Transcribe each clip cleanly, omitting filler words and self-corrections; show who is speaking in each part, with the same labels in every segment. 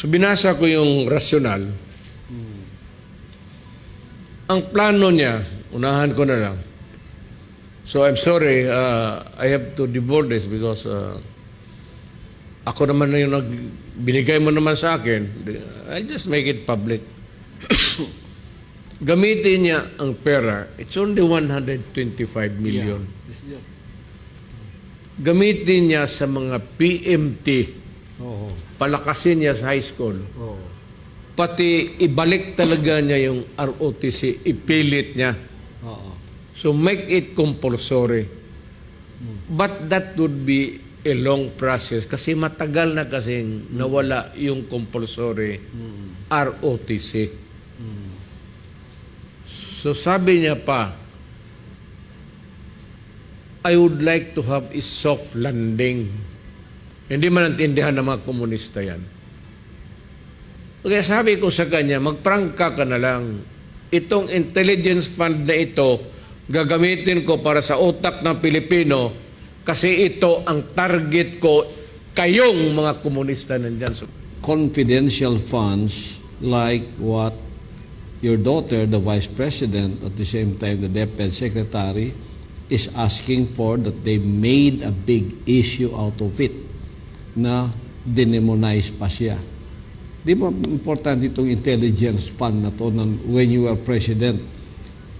Speaker 1: So binasa ko yung rasyonal. Ang plano niya, unahan ko na lang. So I'm sorry, I have to divulge this because ako naman na yung binigay mo naman sa akin. I'll just make it public. Gamitin niya ang pera. It's only 125 million.
Speaker 2: Yeah.
Speaker 1: Gamitin niya sa mga PMT.
Speaker 2: Oo.
Speaker 1: Palakasin niya sa high school.
Speaker 2: Oo.
Speaker 1: Pati ibalik talaga niya yung ROTC. Ipilit niya.
Speaker 2: Oo.
Speaker 1: So make it compulsory. But that would be a long process kasi matagal na kasing nawala yung compulsory ROTC. So sabi niya pa, I would like to have a soft landing. Hindi man naintindihan ng mga komunista yan. Kaya sabi ko sa kanya, magprangka ka na lang. Itong intelligence fund na ito, gagamitin ko para sa utak ng Pilipino kasi ito ang target ko, kayong mga komunista nandyan. So,
Speaker 2: Confidential funds like what your daughter, the Vice President, at the same time the DepEd Secretary, is asking for, that they made a big issue out of it, na demonize pa siya. Di ba importante itong intelligence fund na to when you are President?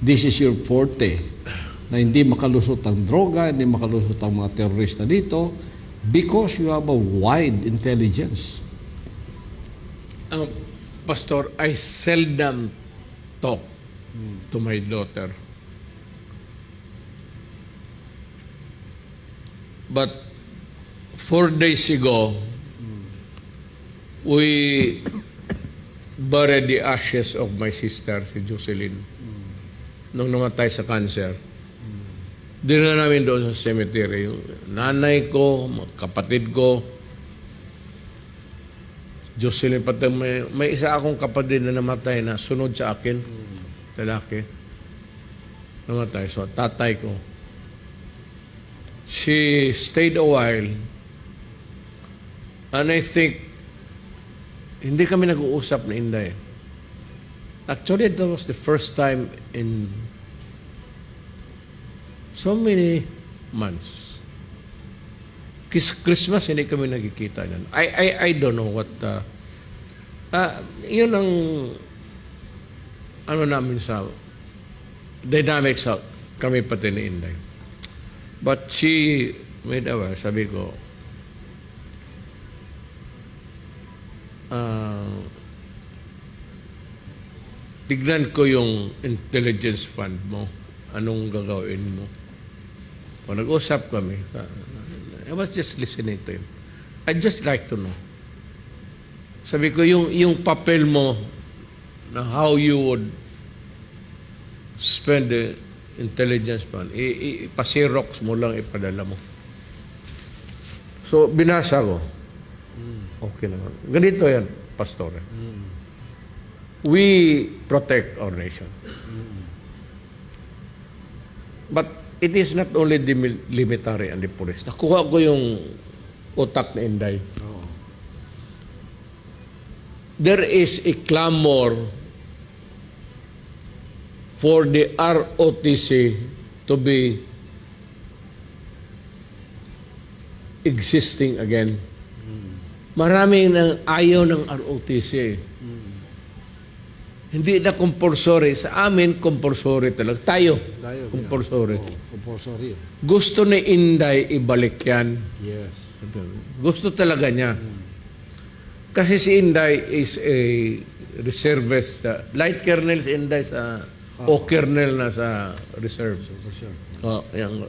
Speaker 2: This is your forte, na hindi makalusot ang droga, hindi makalusot ang mga terorista dito, because you have a wide intelligence.
Speaker 1: Pastor, I seldom talk to my daughter. But 4 days ago, we buried the ashes of my sister, si Jocelyn, nung namatay sa cancer. Dinala namin doon sa cemetery. Yung nanay ko, kapatid ko, Jocelyn, pati may isa akong kapatid na namatay na sunod sa akin, lalaki. Namatay. So, tatay ko. She stayed a while. And I think, hindi kami nag-uusap na Inday. Actually, that was the first time in so many months. Christmas, hindi kami nagkikita yan. I don't know what... yun ang... Ano namin sa... Dynamics out. Kami pati ni Inday. But she made a way. Sabi ko... tignan ko yung intelligence fund mo. Anong gagawin mo? O nag-usap kami. I was just listening to him. I'd just like to know. Sabi ko, yung papel mo na how you would spend the intelligence fund, ipasirox mo lang, ipadala mo. So, binasa ko. Okay naman. Ganito yan, Pastor. We protect our nation. But it is not only the military and the police. Nakuha ko yung utak na Inday. There is a clamor for the ROTC to be existing again. Maraming nang ayaw ng ROTC. Hindi na compulsory. Sa amin, compulsory talaga. Tayo, compulsory.
Speaker 2: Compulsory.
Speaker 1: Gusto ni Inday ibalik yan.
Speaker 2: Yes.
Speaker 1: Gusto talaga niya. Kasi si Inday is a reservist. Light colonel si Inday sa... o colonel na sa reserve. Oh, yan.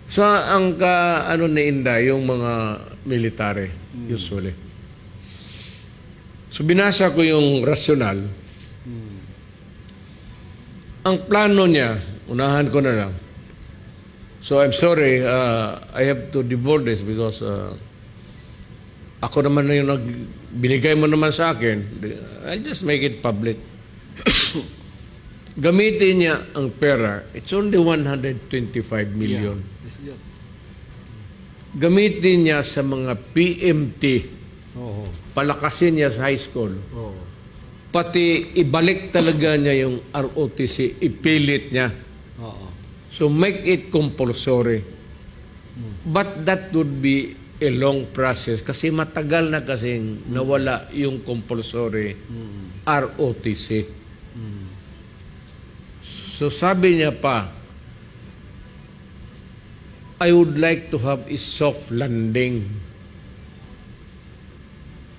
Speaker 1: So, ang ano ni Inday, yung mga military, usually. So, binasa ko yung rasyonal. Ang plano niya, unahan ko na lang. So, I'm sorry, I have to divulge this because ako naman na yung binigay mo naman sa akin. I'll just make it public. Gamitin niya ang pera. It's only 125 million.
Speaker 2: Yeah.
Speaker 1: Gamitin niya sa mga PMT.
Speaker 2: Oo.
Speaker 1: Palakasin niya sa high school.
Speaker 2: Oo.
Speaker 1: Pati ibalik talaga niya yung ROTC, ipilit niya.
Speaker 2: Oo.
Speaker 1: So make it compulsory. But that would be a long process kasi matagal na kasing nawala yung compulsory ROTC. So sabi niya pa, I would like to have a soft landing.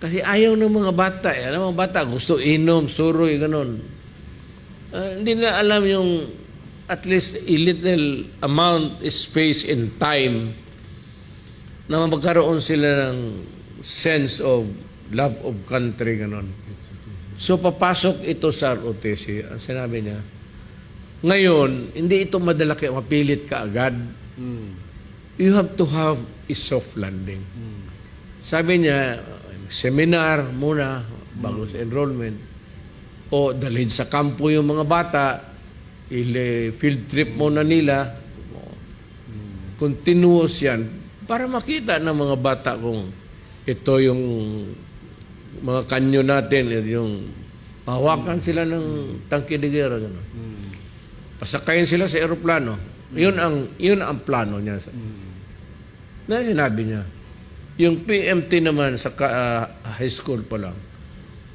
Speaker 1: Kasi ayaw ng mga bata. Alam mga bata, gusto inom, suroy, ganun. Hindi na alam yung at least a little amount, space and time na magkaroon sila ng sense of love of country, ganun. So papasok ito sa ROTC. Ang sinabi niya, ngayon, hindi ito madala kayo, mapilit ka agad. You have to have a soft landing. Sabi niya, seminar muna bago sa enrollment o dalhin sa kampo yung mga bata, field trip muna nila, continuous yan para makita ng mga bata kung ito yung mga kanyo natin, yung hawakan sila ng tangke de guerra, gano'n. Pasakayin sila sa eroplano. Yun ang plano niya. Na sinabi niya. Yung PMT naman sa high school pa lang,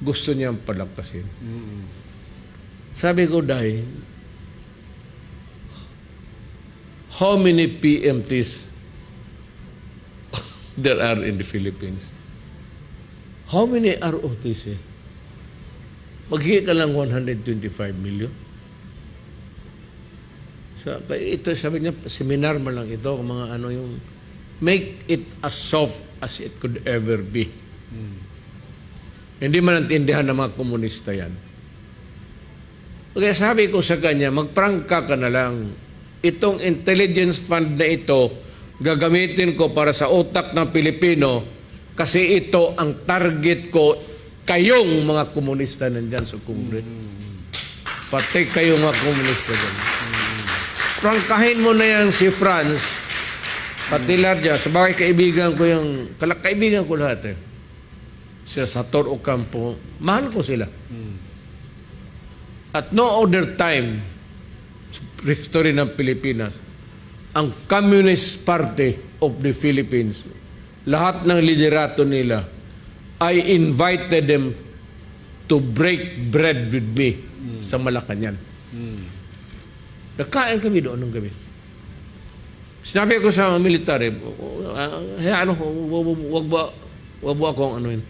Speaker 1: gusto niyang palagpasin. Sabi ko, Day, how many PMTs there are in the Philippines? How many ROTC? Magiging ka lang 125 million. So, ito, sabi niya, seminar mo lang ito, mga ano yung, make it as soft as it could ever be. Hindi man naintindihan ng mga komunista yan. Kaya sabi ko sa kanya, magprangka ka na lang. Itong intelligence fund na ito, gagamitin ko para sa utak ng Pilipino kasi ito ang target ko, kayong mga komunista nandyan sa Congress. Pati kayong mga komunista dyan. Prangkahin mo na yan si Franz, pati Larja, sa bagay kaibigan ko yung, kaibigan ko lahat eh. Sila Sator Ocampo, mahal ko sila. At no other time, sa history ng Pilipinas, ang Communist Party of the Philippines, lahat ng liderato nila, I invited them to break bread with me sa Malacanang. Nagkain kami doon nung gabi. Sinabi ko sa military, wag ba akong ano yun.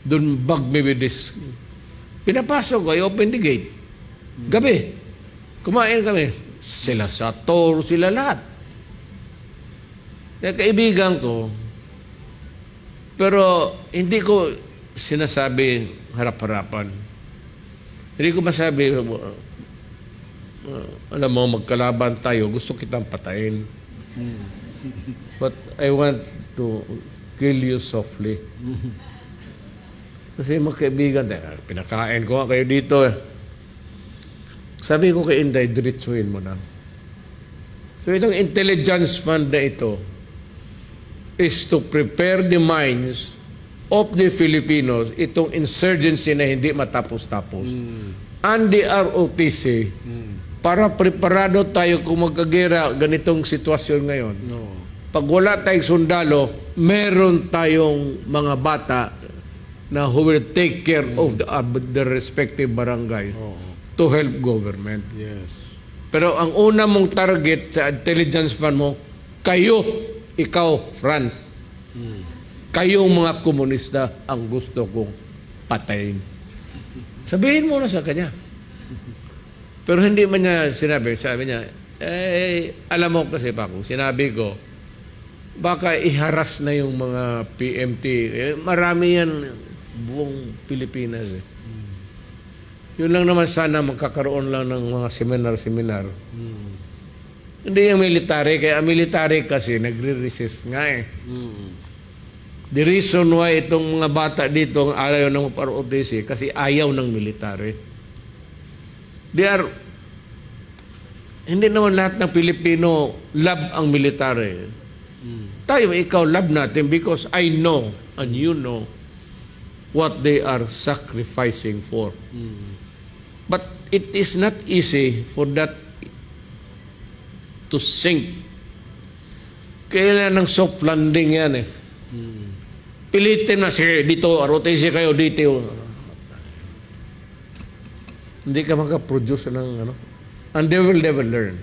Speaker 1: Don't bug me with this. Pinapasok ko, I open the gate. Gabi. Kumain kami. Sila Sator, sila lahat. Kaya kaibigan ko, pero hindi ko sinasabi harap-harapan. Hindi ko masabi, alam mo, magkalaban tayo, gusto kitang patayin. But I want to kill you softly. Kasi magkaibigan, pinakain ko nga kayo dito eh. Sabi ko kay Inday, diretsuhin mo na. So itong intelligence fund na ito is to prepare the minds of the Filipinos, itong insurgency na hindi matapos-tapos. And the ROTC, para preparado tayo kung magkagera ganitong sitwasyon ngayon. Pag wala tayong sundalo, meron tayong mga bata na who will take care of the respective barangays to help government.
Speaker 2: Yes.
Speaker 1: Pero ang una mong target sa intelligence fund mo, kayo, ikaw, France. Kayong mga komunista ang gusto kong patayin. Sabihin mo na sa kanya. Pero hindi man niya sinabi. Sabi niya, alam mo kasi pa kung sinabi ko, baka iharas na yung mga PMT. Marami yan buong Pilipinas. Yun lang naman sana magkakaroon lang ng mga seminar-seminar. Hindi yung military. Kaya ang military kasi nagre-resist nga eh. The reason why itong mga bata dito ayaw ng ROTC kasi ayaw ng military. Hindi naman lahat ng Pilipino love ang military. Tayo, ikaw, love natin because I know and you know what they are sacrificing for. But it is not easy for that to sink. Kailan ng soft landing yan eh. Pilitin na, sige, dito, rotation kayo, dito. Hindi ka makaproduce ng ano. And they will never learn.